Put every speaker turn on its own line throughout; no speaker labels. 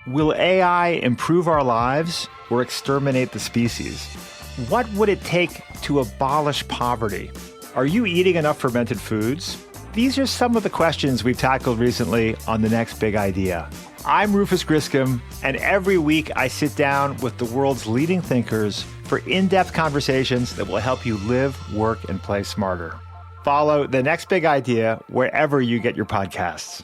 Will AI improve our lives or exterminate the species? What would it take to abolish poverty? Are you eating enough fermented foods? These are some of the questions we've tackled recently on The Next Big Idea. I'm Rufus Griscom, and every week I sit down with the world's leading thinkers for in-depth conversations that will help you live, work, and play smarter. Follow The Next Big Idea wherever you get your podcasts.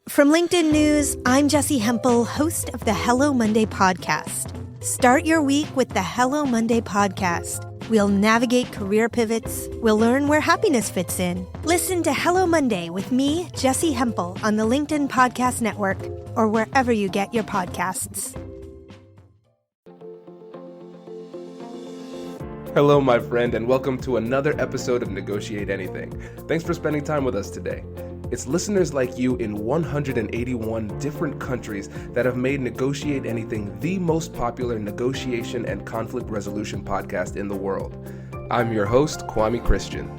From LinkedIn News, I'm Jessie Hempel, host of the Hello Monday podcast. Start your week with the Hello Monday podcast. We'll navigate career pivots. We'll learn where happiness fits in. Listen to Hello Monday with me, Jessie Hempel, on the LinkedIn Podcast Network or wherever you get your podcasts.
Hello, my friend, and welcome to another episode of Negotiate Anything. Thanks for spending time with us today. It's listeners like you in 181 different countries that have made Negotiate Anything the most popular negotiation and conflict resolution podcast in the world. I'm your host, Kwame Christian.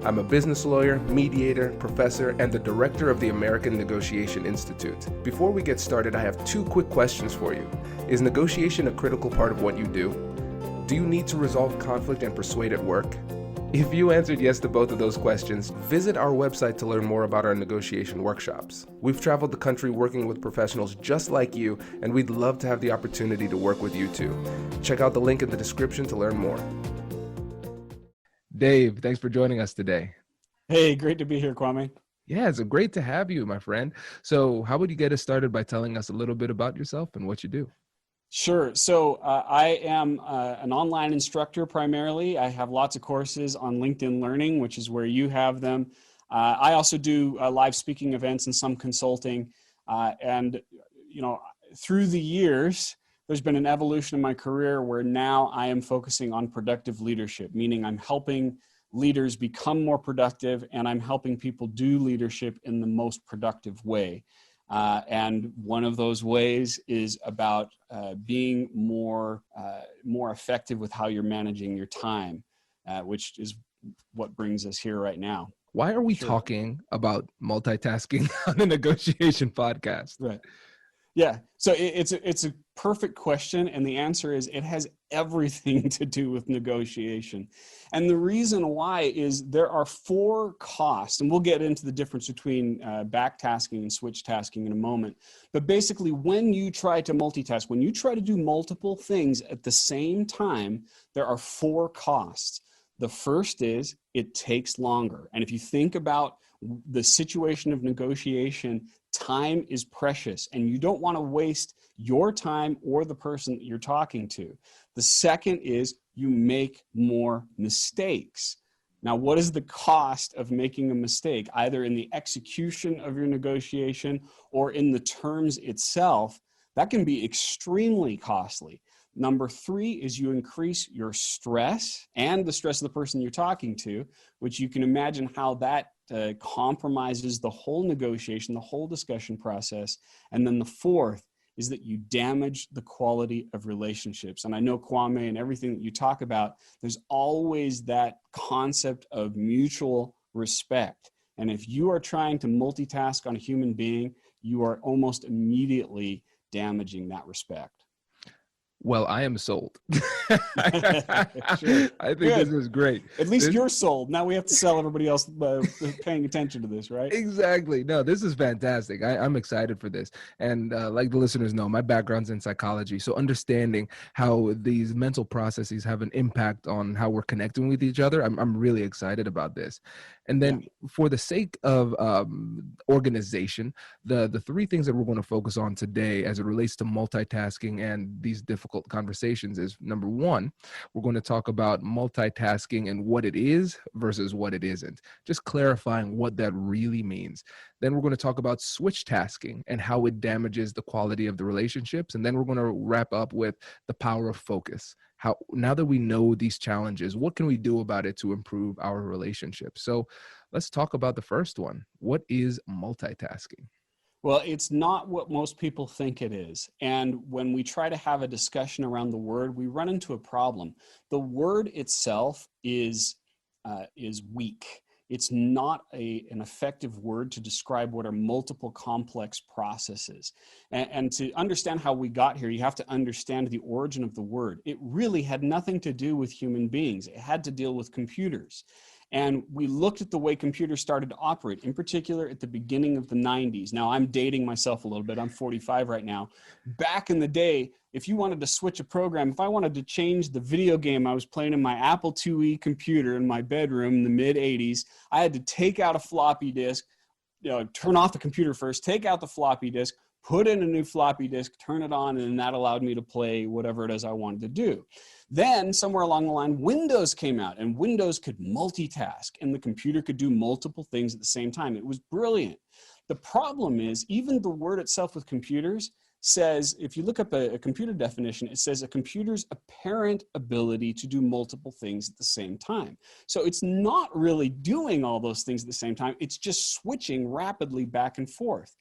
I'm a business lawyer, mediator, professor, and the director of the American Negotiation Institute. Before we get started, I have two quick questions for you. Is negotiation a critical part of what you do? Do you need to resolve conflict and persuade at work? If you answered yes to both of those questions, visit our website to learn more about our negotiation workshops. We've traveled the country working with professionals just like you, and we'd love to have the opportunity to work with you too. Check out the link in the description to learn more. Dave, thanks for joining us today.
Hey, great to be here, Kwame.
Yeah, it's great to have you, my friend. So how would you get us started by telling us a little bit about yourself and what you do?
Sure. So I am an online instructor primarily. I have lots of courses on LinkedIn Learning, which is where you have them. I also do live speaking events and some consulting. And, you know, through the years, there's been an evolution in my career where now I am focusing on productive leadership, meaning I'm helping leaders become more productive and I'm helping people do leadership in the most productive way. And one of those ways is about being more effective with how you're managing your time, which is what brings us here right now.
Why are we talking about multitasking on a negotiation podcast?
Right. Yeah. So it's a perfect question. And the answer is it has everything to do with negotiation. And the reason why is there are four costs, and we'll get into the difference between backtasking and switch tasking in a moment. But basically, when you try to multitask, when you try to do multiple things at the same time, there are four costs. The first is it takes longer. And if you think about the situation of negotiation, time is precious and you don't want to waste your time or the person that you're talking to. The second is you make more mistakes. Now, what is the cost of making a mistake, either in the execution of your negotiation or in the terms itself? That can be extremely costly. Number three is you increase your stress and the stress of the person you're talking to, which you can imagine how that compromises the whole negotiation, the whole discussion process. And then the fourth is that you damage the quality of relationships. And I know, Kwame, and everything that you talk about, there's always that concept of mutual respect. And if you are trying to multitask on a human being, you are almost immediately damaging that respect.
Well, I am sold.
Sure.
I think This is great.
At least you're sold. Now we have to sell everybody else paying attention to this, right?
Exactly. No, this is fantastic. I'm excited for this. And like the listeners know, my background's in psychology. So understanding how these mental processes have an impact on how we're connecting with each other, I'm really excited about this. And then for the sake of organization, the three things that we're going to focus on today as it relates to multitasking and these difficult conversations is, number one, we're going to talk about multitasking and what it is versus what it isn't, just clarifying what that really means. Then we're going to talk about switch tasking and how it damages the quality of the relationships. And then we're going to wrap up with the power of focus. How, now that we know these challenges, what can we do about it to improve our relationships? So let's talk about the first one. What is multitasking?
Well, it's not what most people think it is. And when we try to have a discussion around the word, we run into a problem. The word itself is weak. It's not an effective word to describe what are multiple complex processes. And to understand how we got here, you have to understand the origin of the word. It really had nothing to do with human beings. It had to deal with computers. And we looked at the way computers started to operate, in particular at the beginning of the 90s. Now, I'm dating myself a little bit. I'm 45 right now. Back in the day, if you wanted to switch a program, if I wanted to change the video game I was playing in my Apple IIe computer in my bedroom in the mid-'80s, I had to take out a floppy disk, turn off the computer first, take out the floppy disk, put in a new floppy disk, turn it on, and that allowed me to play whatever it is I wanted to do. Then somewhere along the line, Windows came out, and Windows could multitask, and the computer could do multiple things at the same time. It was brilliant. The problem is, even the word itself with computers says, if you look up a computer definition, it says a computer's apparent ability to do multiple things at the same time. So it's not really doing all those things at the same time. It's just switching rapidly back and forth.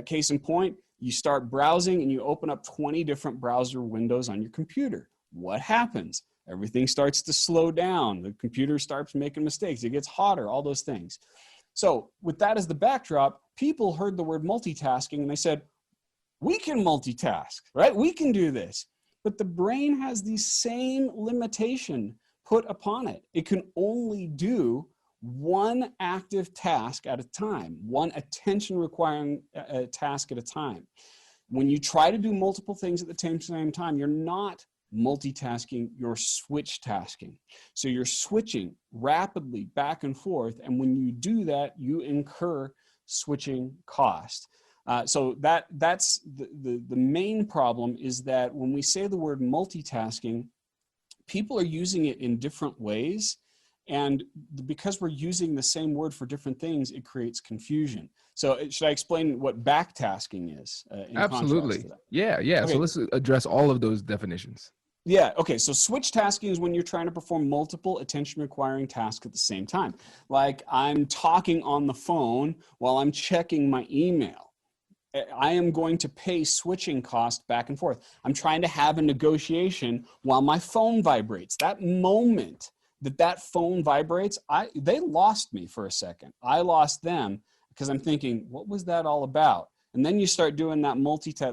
Case in point, you start browsing and you open up 20 different browser windows on your computer. What happens? Everything starts to slow down. The computer starts making mistakes. It gets hotter, all those things. So with that as the backdrop, people heard the word multitasking and they said, we can multitask, right? We can do this. But the brain has the same limitation put upon it. It can only do one active task at a time, one attention requiring task at a time. When you try to do multiple things at the same time, you're not multitasking, you're switch tasking. So you're switching rapidly back and forth. And when you do that, you incur switching cost. So that's the main problem, is that when we say the word multitasking, people are using it in different ways. And because we're using the same word for different things, it creates confusion. So should I explain what backtasking is?
Absolutely. Yeah. Okay. So let's address all of those definitions.
Yeah. Okay. So switch tasking is when you're trying to perform multiple attention requiring tasks at the same time. Like I'm talking on the phone while I'm checking my email. I am going to pay switching cost back and forth. I'm trying to have a negotiation while my phone vibrates. That moment that phone vibrates, they lost me for a second. I lost them because I'm thinking, what was that all about? And then you start doing that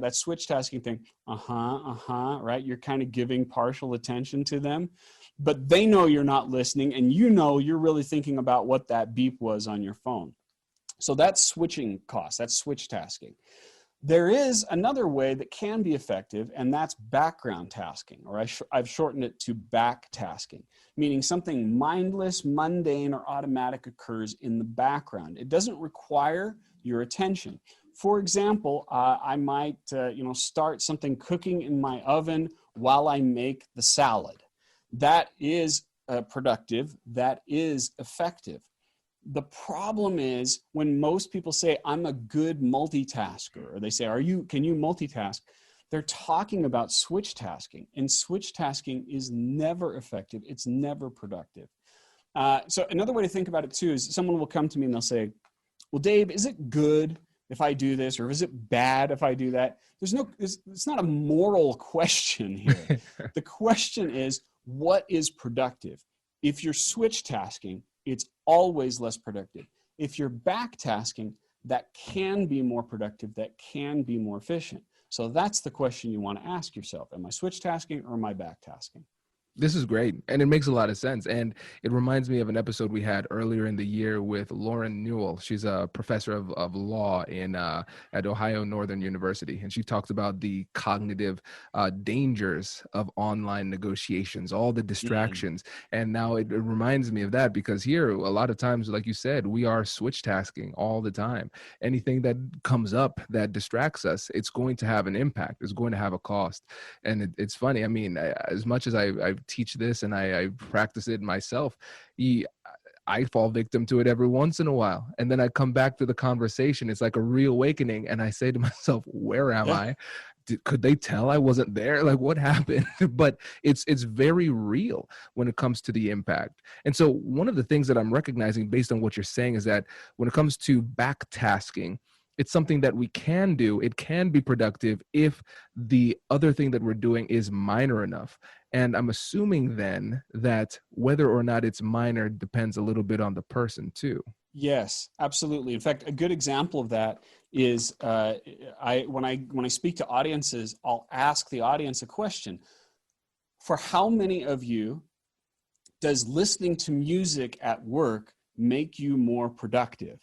that switch tasking thing. Right? You're kind of giving partial attention to them, but they know you're not listening, and you're really thinking about what that beep was on your phone. So that's switching costs, that's switch tasking. There is another way that can be effective, and that's background tasking, or I've shortened it to back tasking, meaning something mindless, mundane, or automatic occurs in the background. It doesn't require your attention. For example, I might start something cooking in my oven while I make the salad. That is productive, that is effective. The problem is when most people say, I'm a good multitasker, or they say, can you multitask? They're talking about switch tasking, and switch tasking is never effective. It's never productive. So another way to think about it too is someone will come to me and they'll say, well, Dave, is it good if I do this, or is it bad if I do that? It's not a moral question here. The question is, what is productive? If you're switch tasking, it's always less productive. If you're back tasking, that can be more productive, that can be more efficient. So that's the question you want to ask yourself. Am I switch tasking or am I back tasking?
This is great, and it makes a lot of sense. And it reminds me of an episode we had earlier in the year with Lauren Newell. She's a professor of law at Ohio Northern University, and she talks about the cognitive dangers of online negotiations, all the distractions. And now it reminds me of that, because here, a lot of times, like you said, we are switch tasking all the time. Anything that comes up that distracts us, it's going to have an impact. It's going to have a cost. And it's funny. I mean, as much as I teach this and I practice it myself, I fall victim to it every once in a while. And then I come back to the conversation. It's like a reawakening. And I say to myself, where am I? Could they tell I wasn't there? Like, what happened? But it's very real when it comes to the impact. And so one of the things that I'm recognizing based on what you're saying is that when it comes to back tasking, It's something that we can do. It can be productive if the other thing that we're doing is minor enough. And I'm assuming then that whether or not it's minor depends a little bit on the person too.
Yes, absolutely. In fact, a good example of that is when I speak to audiences, I'll ask the audience a question. For how many of you does listening to music at work make you more productive?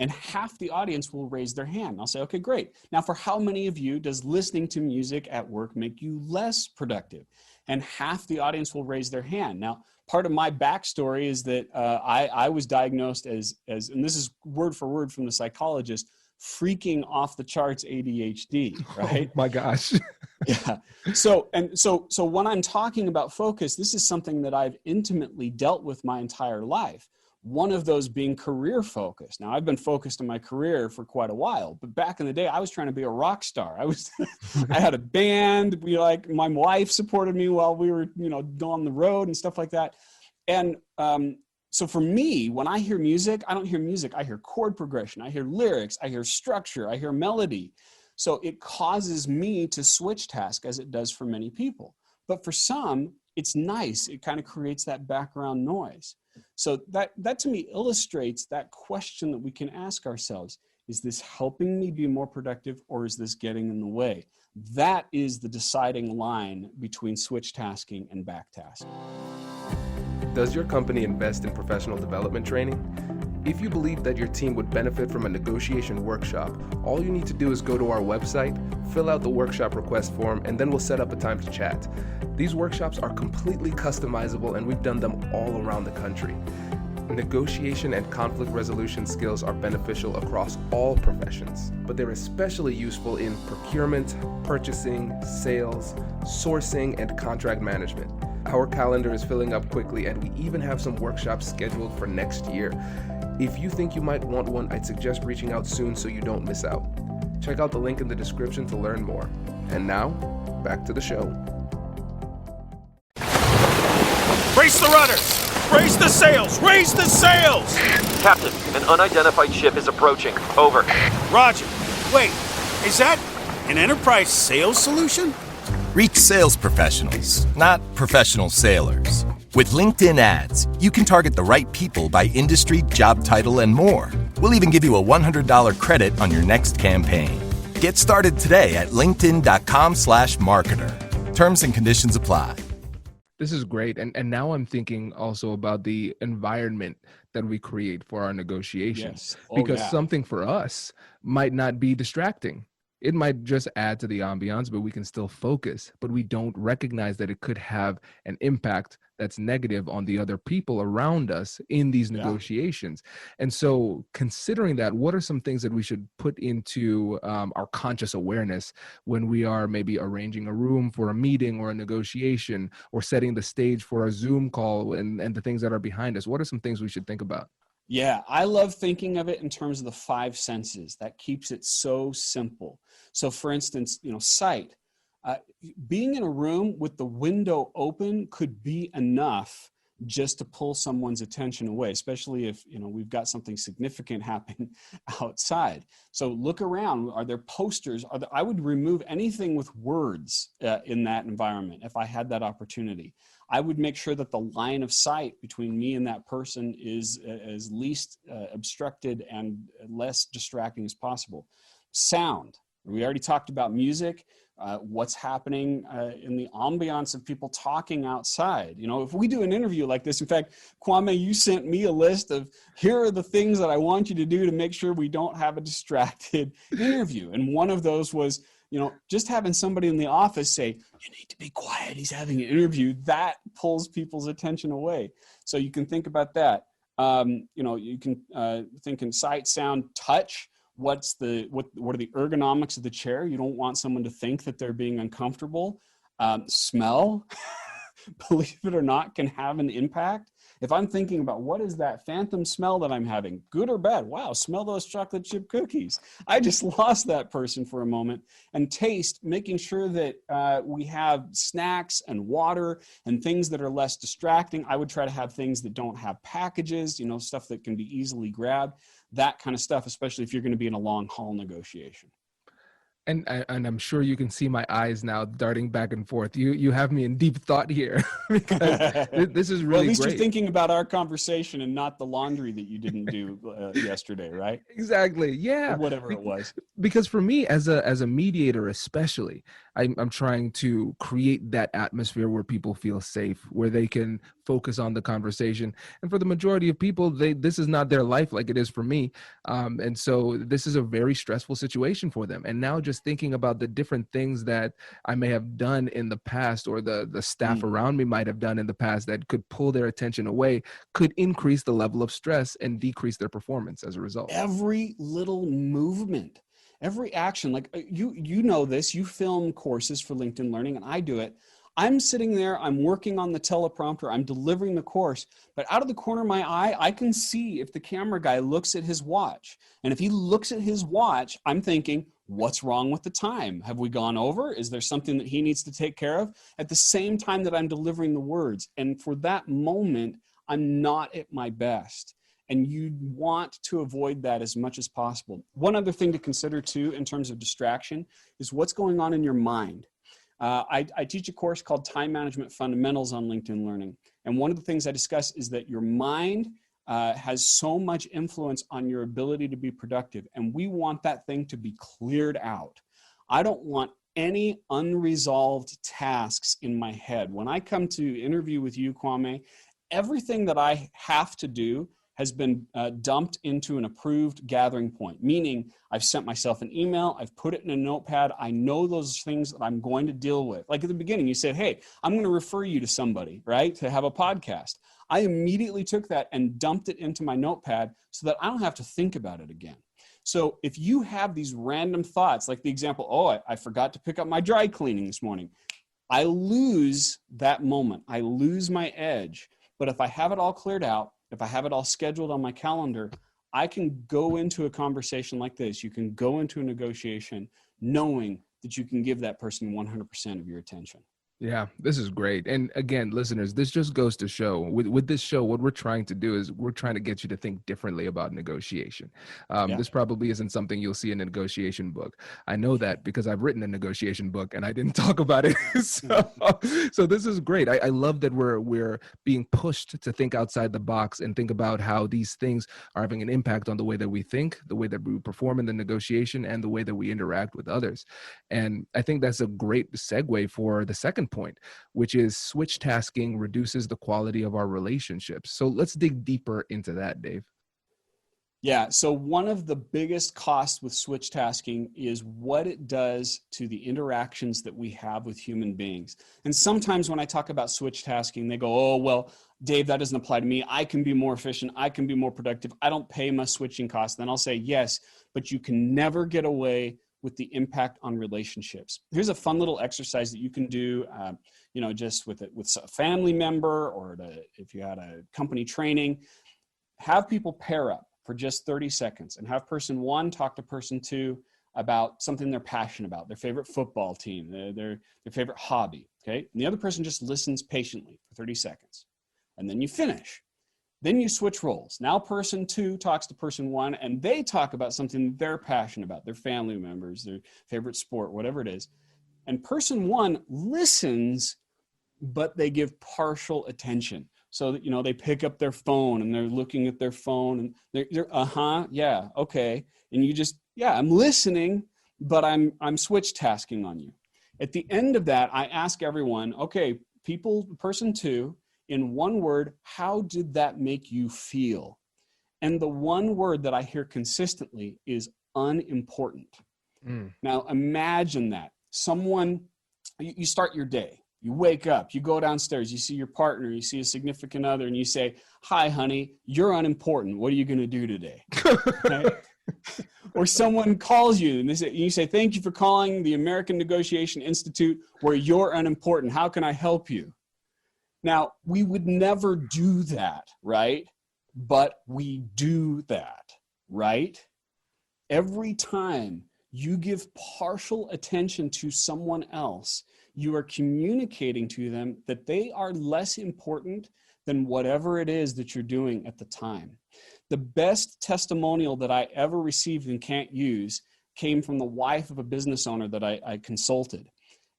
And half the audience will raise their hand. I'll say, okay, great. Now, for how many of you does listening to music at work make you less productive? And half the audience will raise their hand. Now, part of my backstory is that I was diagnosed as, and this is word for word from the psychologist, freaking off the charts ADHD, right?
Oh my gosh.
Yeah. So when I'm talking about focus, this is something that I've intimately dealt with my entire life. One of those being career focused. Now, I've been focused on my career for quite a while, but back in the day, I was trying to be a rock star. I had a band. My wife supported me while we were, on the road and stuff like that. And so for me, when I hear music, I don't hear music. I hear chord progression. I hear lyrics. I hear structure. I hear melody. So it causes me to switch task, as it does for many people. But for some, it's nice. It kind of creates that background noise. So that to me illustrates that question that we can ask ourselves. Is this helping me be more productive, or is this getting in the way? That is the deciding line between switch tasking and back tasking.
Does your company invest in professional development training? If you believe that your team would benefit from a negotiation workshop, all you need to do is go to our website, fill out the workshop request form, and then we'll set up a time to chat. These workshops are completely customizable, and we've done them all around the country. Negotiation and conflict resolution skills are beneficial across all professions, but they're especially useful in procurement, purchasing, sales, sourcing, and contract management. Our calendar is filling up quickly, and we even have some workshops scheduled for next year. If you think you might want one, I'd suggest reaching out soon so you don't miss out. Check out the link in the description to learn more. And now, back to the show.
Brace the rudders! Raise the sails! Raise the sails!
Captain, an unidentified ship is approaching. Over.
Roger. Wait, is that an enterprise sales solution?
Reach sales professionals, not professional sailors. With LinkedIn ads, you can target the right people by industry, job title, and more. We'll even give you a $100 credit on your next campaign. Get started today at linkedin.com/marketer. Terms and conditions apply.
This is great. And now I'm thinking also about the environment that we create for our negotiations.
Yes.
Because something for us might not be distracting. It might just add to the ambiance, but we can still focus. But we don't recognize that it could have an impact that's negative on the other people around us in these negotiations. And so considering that, what are some things that we should put into our conscious awareness when we are maybe arranging a room for a meeting or a negotiation, or setting the stage for a Zoom call and the things that are behind us? What are some things we should think about?
Yeah, I love thinking of it in terms of the 5 senses. That keeps it so simple. So for instance, sight. Being in a room with the window open could be enough just to pull someone's attention away, especially if we've got something significant happening outside. So look around. Are there posters? I would remove anything with words in that environment if I had that opportunity. I would make sure that the line of sight between me and that person is as least obstructed and less distracting as possible. Sound. We already talked about music. What's happening in the ambiance of people talking outside. If we do an interview like this, in fact, Kwame, you sent me a list of, here are the things that I want you to do to make sure we don't have a distracted interview. And one of those was, just having somebody in the office say, you need to be quiet, he's having an interview, that pulls people's attention away. So you can think about that. You can think in sight, sound, touch. What are the ergonomics of the chair? You don't want someone to think that they're being uncomfortable. Smell, believe it or not, can have an impact. If I'm thinking about what is that phantom smell that I'm having, good or bad? Wow, smell those chocolate chip cookies. I just lost that person for a moment. And taste, making sure that we have snacks and water and things that are less distracting. I would try to have things that don't have packages, stuff that can be easily grabbed. that kind of stuff, especially if you're going to be in a long haul negotiation.
And I'm sure you can see my eyes now darting back and forth. You have me in deep thought here because this is really
well, at least
great.
You're thinking about our conversation and not the laundry that you didn't do yesterday, right?
Exactly. Yeah.
Or whatever it was.
Because for me, as a mediator, especially, I'm trying to create that atmosphere where people feel safe, where they can focus on the conversation. And for the majority of people, this is not their life like it is for me. And so this is a very stressful situation for them. And now just thinking about the different things that I may have done in the past, or the staff around me might have done in the past, that could pull their attention away, could increase the level of stress and decrease their performance as a result.
Every little movement, every action, like you know this, you film courses for LinkedIn Learning, and I do it. I'm sitting there, I'm working on the teleprompter, I'm delivering the course, but out of the corner of my eye, I can see if the camera guy looks at his watch. And if he looks at his watch, I'm thinking, what's wrong with the time? Have we gone over? Is there something that he needs to take care of? At the same time that I'm delivering the words. And for that moment, I'm not at my best. And you want to avoid that as much as possible. One other thing to consider too, in terms of distraction, is what's going on in your mind. I teach a course called Time Management Fundamentals on LinkedIn Learning. And one of the things I discuss is that your mind has so much influence on your ability to be productive. And we want that thing to be cleared out. I don't want any unresolved tasks in my head. When I come to interview with you, Kwame, everything that I have to do has been dumped into an approved gathering point, meaning I've sent myself an email, I've put it in a notepad, I know those things that I'm going to deal with. Like at the beginning, you said, hey, I'm going to refer you to somebody, right, to have a podcast. I immediately took that and dumped it into my notepad so that I don't have to think about it again. So if you have these random thoughts, like the example, oh, I forgot to pick up my dry cleaning this morning, I lose that moment. I lose my edge. But if I have it all cleared out, if I have it all scheduled on my calendar, I can go into a conversation like this. You can go into a negotiation knowing that you can give that person 100% of your attention.
Yeah, this is great. And again, listeners, this just goes to show with this show, what we're trying to do is we're trying to get you to think differently about negotiation. This probably isn't something you'll see in a negotiation book. I know that because I've written a negotiation book and I didn't talk about it. So this is great. I love that we're being pushed to think outside the box and think about how these things are having an impact on the way that we think, the way that we perform in the negotiation, and the way that we interact with others. And I think that's a great segue for the second point, which is switch tasking reduces the quality of our relationships. So let's dig deeper into that, Dave.
Yeah, so one of the biggest costs with switch tasking is what it does to the interactions that we have with human beings. And sometimes when I talk about switch tasking, they go, oh, well, Dave, that doesn't apply to me. I can be more efficient. I can be more productive. I don't pay my switching costs. Then I'll say, yes, but you can never get away with the impact on relationships. Here's a fun little exercise that you can do, just with a family member, or if you had a company training. Have people pair up for just 30 seconds and have person one talk to person two about something they're passionate about, their favorite football team, their favorite hobby, okay? And the other person just listens patiently for 30 seconds. And then you finish. Then you switch roles. Now person two talks to person one, and they talk about something they're passionate about, their family members, their favorite sport, whatever it is. And person one listens, but they give partial attention. So that, they pick up their phone and they're looking at their phone and they're yeah, okay. And you just, I'm listening, but I'm switch tasking on you. At the end of that, I ask everyone, okay, person two, in one word, how did that make you feel? And the one word that I hear consistently is unimportant. Now imagine that. You start your day, you wake up, you go downstairs, you see your partner, you see a significant other, and you say, hi, honey, you're unimportant. What are you going to do today? Right? Or someone calls you and you say, thank you for calling the American Negotiation Institute, where you're unimportant. How can I help you? Now, we would never do that, right? But we do that, right? Every time you give partial attention to someone else, you are communicating to them that they are less important than whatever it is that you're doing at the time. The best testimonial that I ever received and can't use came from the wife of a business owner that I consulted.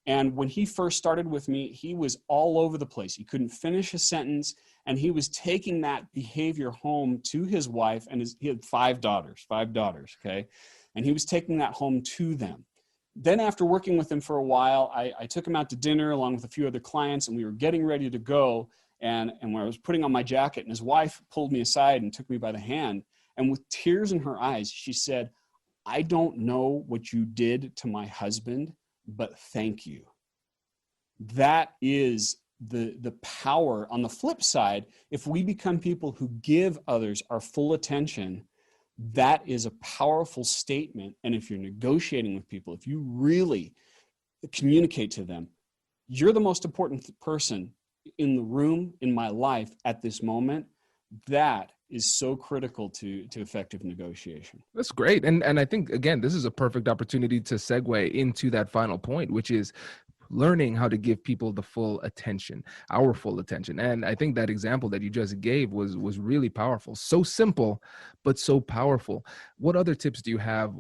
And when he first started with me, he was all over the place. He couldn't finish a sentence, and he was taking that behavior home to his wife, and he had five daughters, okay? And he was taking that home to them. Then after working with him for a while, I took him out to dinner along with a few other clients, and we were getting ready to go. And when I was putting on my jacket, and his wife pulled me aside and took me by the hand, and with tears in her eyes, she said, "I don't know what you did to my husband, but thank you." That is the power. On the flip side, if we become people who give others our full attention, that is a powerful statement. And if you're negotiating with people, if you really communicate to them, you're the most important person in the room, in my life at this moment, that is so critical to effective negotiation.
That's great. And I think, again, this is a perfect opportunity to segue into that final point, which is learning how to give people the full attention, our full attention. And I think that example that you just gave was really powerful. So simple, but so powerful. What other tips do you have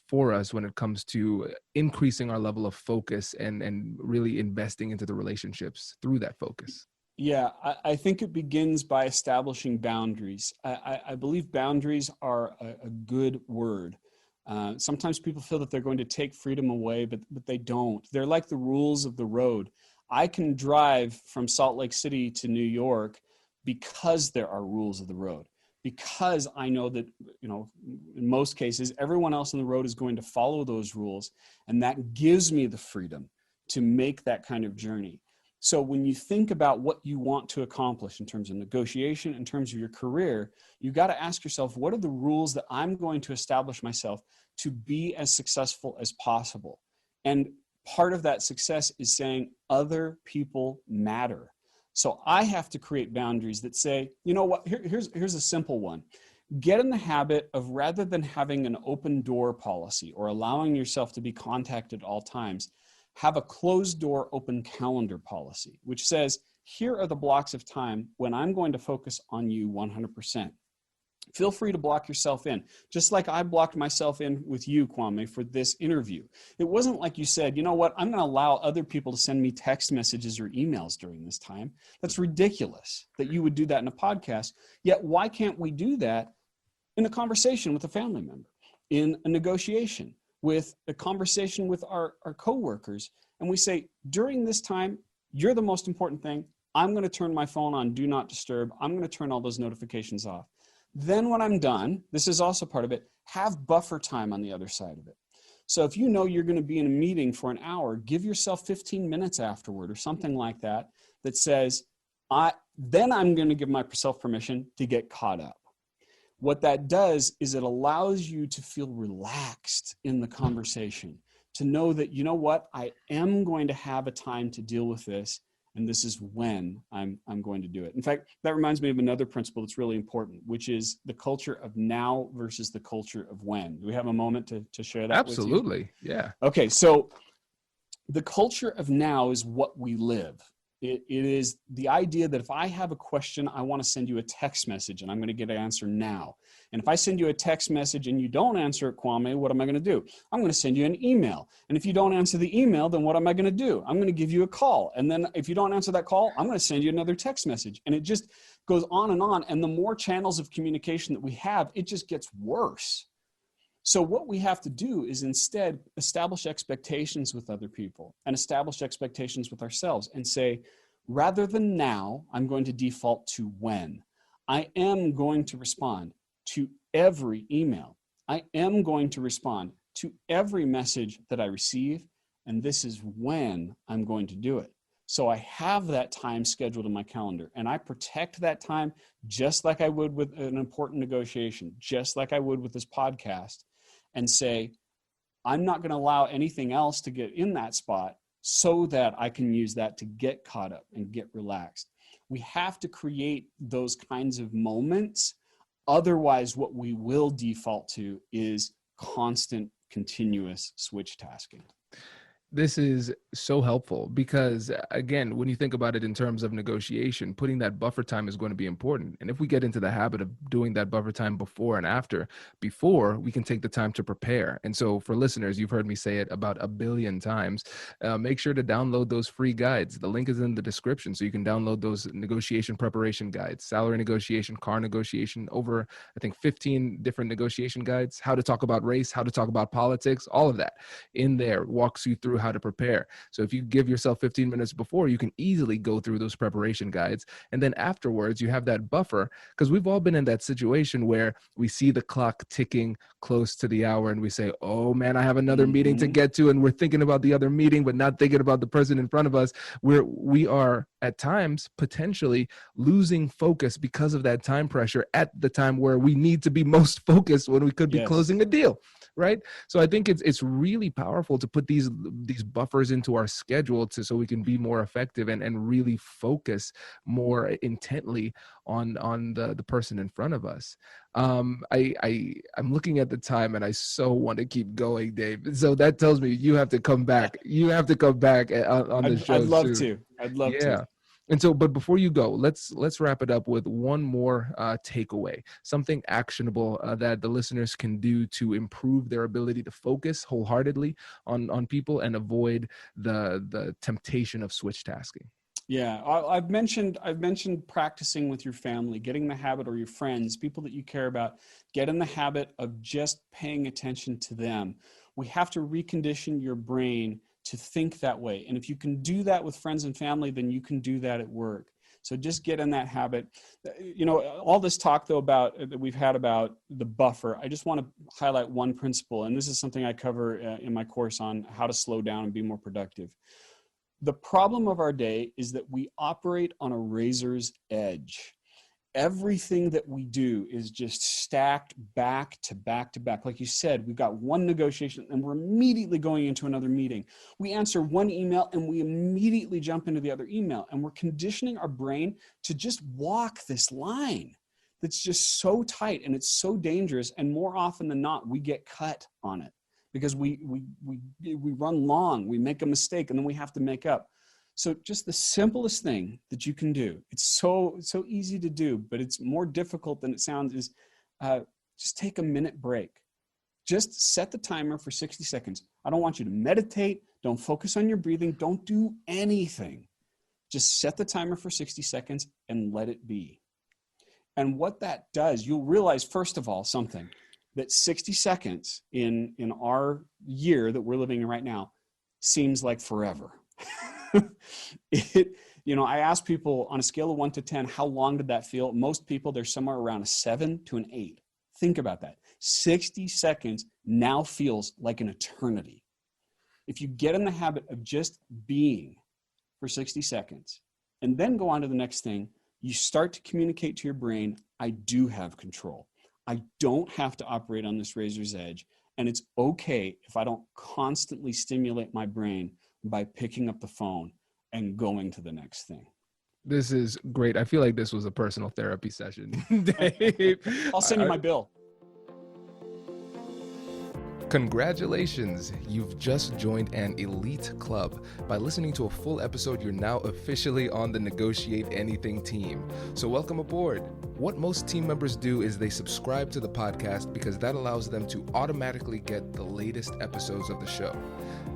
for us when it comes to increasing our level of focus and really investing into the relationships through that focus?
Yeah, I think it begins by establishing boundaries. I believe boundaries are a good word. Sometimes people feel that they're going to take freedom away, but they don't. They're like the rules of the road. I can drive from Salt Lake City to New York because there are rules of the road, because I know that, in most cases, everyone else on the road is going to follow those rules, and that gives me the freedom to make that kind of journey. So when you think about what you want to accomplish in terms of negotiation, in terms of your career, you got to ask yourself, what are the rules that I'm going to establish myself to be as successful as possible? And part of that success is saying other people matter. So I have to create boundaries that say, you know what, here's a simple one. Get in the habit of, rather than having an open door policy or allowing yourself to be contacted at all times, have a closed door, open calendar policy, which says, here are the blocks of time when I'm going to focus on you 100%. Feel free to block yourself in, just like I blocked myself in with you, Kwame, for this interview. It wasn't like you said, you know what, I'm going to allow other people to send me text messages or emails during this time. That's ridiculous that you would do that in a podcast. Yet why can't we do that in a conversation with a family member, in a negotiation, with a conversation with our coworkers? And we say, during this time, you're the most important thing. I'm going to turn my phone on do not disturb. I'm going to turn all those notifications off. Then when I'm done, this is also part of it, have buffer time on the other side of it. So if you know you're going to be in a meeting for an hour, give yourself 15 minutes afterward or something like that, that says, then I'm going to give myself permission to get caught up. What that does is it allows you to feel relaxed in the conversation, to know that, you know what, I am going to have a time to deal with this, and this is when I'm going to do it. In fact, that reminds me of another principle that's really important, which is the culture of now versus the culture of when. Do we have a moment to share that with you?
Absolutely, yeah.
Okay, so the culture of now is what we live. It is the idea that if I have a question, I want to send you a text message and I'm going to get an answer now. And if I send you a text message and you don't answer it, Kwame, what am I going to do? I'm going to send you an email. And if you don't answer the email, then what am I going to do? I'm going to give you a call. And then if you don't answer that call, I'm going to send you another text message. And it just goes on. And the more channels of communication that we have, it just gets worse. So what we have to do is instead establish expectations with other people and establish expectations with ourselves and say, rather than now, I'm going to default to when. I am going to respond to every email. I am going to respond to every message that I receive, and this is when I'm going to do it. So I have that time scheduled in my calendar, and I protect that time just like I would with an important negotiation, just like I would with this podcast, and say, I'm not going to allow anything else to get in that spot so that I can use that to get caught up and get relaxed. We have to create those kinds of moments. Otherwise, what we will default to is constant, continuous switch tasking.
This is so helpful because, again, when you think about it in terms of negotiation, putting that buffer time is going to be important. And if we get into the habit of doing that buffer time before and after, before we can take the time to prepare. And so for listeners, you've heard me say it about 1 billion times, make sure to download those free guides. The link is in the description. So you can download those negotiation preparation guides, salary negotiation, car negotiation, over, I think, 15 different negotiation guides, how to talk about race, how to talk about politics, all of that in there walks you through how to prepare. So if you give yourself 15 minutes before, you can easily go through those preparation guides. And then afterwards, you have that buffer, because we've all been in that situation where we see the clock ticking close to the hour and we say, oh man, I have another meeting to get to. And we're thinking about the other meeting, but not thinking about the person in front of us. We are at times potentially losing focus because of that time pressure at the time where we need to be most focused when we could be closing a deal. Right. So I think it's really powerful to put these buffers into our schedule so we can be more effective and really focus more intently on the person in front of us. I'm looking at the time and I so want to keep going, Dave. So that tells me you have to come back. You have to come back on the show.
I'd love to. I'd love to.
And so, but before you go, let's wrap it up with one more takeaway, something actionable that the listeners can do to improve their ability to focus wholeheartedly on people and avoid the temptation of switch tasking.
Yeah, I've mentioned practicing with your family, getting the habit, or your friends, people that you care about, get in the habit of just paying attention to them. We have to recondition your brain to think that way. And if you can do that with friends and family, then you can do that at work. So just get in that habit. You know, all this talk though that we've had about the buffer, I just want to highlight one principle. And this is something I cover in my course on how to slow down and be more productive. The problem of our day is that we operate on a razor's edge. Everything that we do is just stacked back to back to back. Like you said, we've got one negotiation and we're immediately going into another meeting. We answer one email and we immediately jump into the other email. And we're conditioning our brain to just walk this line that's just so tight and it's so dangerous. And more often than not, we get cut on it because we run long, we make a mistake, and then we have to make up. So just the simplest thing that you can do, it's so easy to do, but it's more difficult than it sounds, is just take a minute break. Just set the timer for 60 seconds. I don't want you to meditate. Don't focus on your breathing. Don't do anything. Just set the timer for 60 seconds and let it be. And what that does, you'll realize, first of all, something, that 60 seconds in our year that we're living in right now seems like forever. I ask people on a scale of 1 to 10, how long did that feel? Most people, they're somewhere around a 7 to an 8. Think about that. 60 seconds now feels like an eternity. If you get in the habit of just being for 60 seconds and then go on to the next thing, you start to communicate to your brain, I do have control. I don't have to operate on this razor's edge. And it's okay if I don't constantly stimulate my brain by picking up the phone and going to the next thing.
This is great. I feel like this was a personal therapy session, Dave.
I'll send you my bill.
Congratulations, you've just joined an elite club. By listening to a full episode, you're now officially on the Negotiate Anything team. So welcome aboard. What most team members do is they subscribe to the podcast because that allows them to automatically get the latest episodes of the show.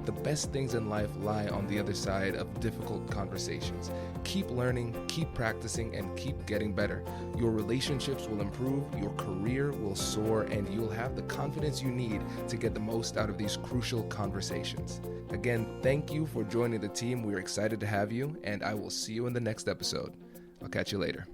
The best things in life lie on the other side of difficult conversations. Keep learning, keep practicing, and keep getting better. Your relationships will improve, your career will soar, and you'll have the confidence you need to get the most out of these crucial conversations. Again, thank you for joining the team. We're excited to have you, and I will see you in the next episode. I'll catch you later.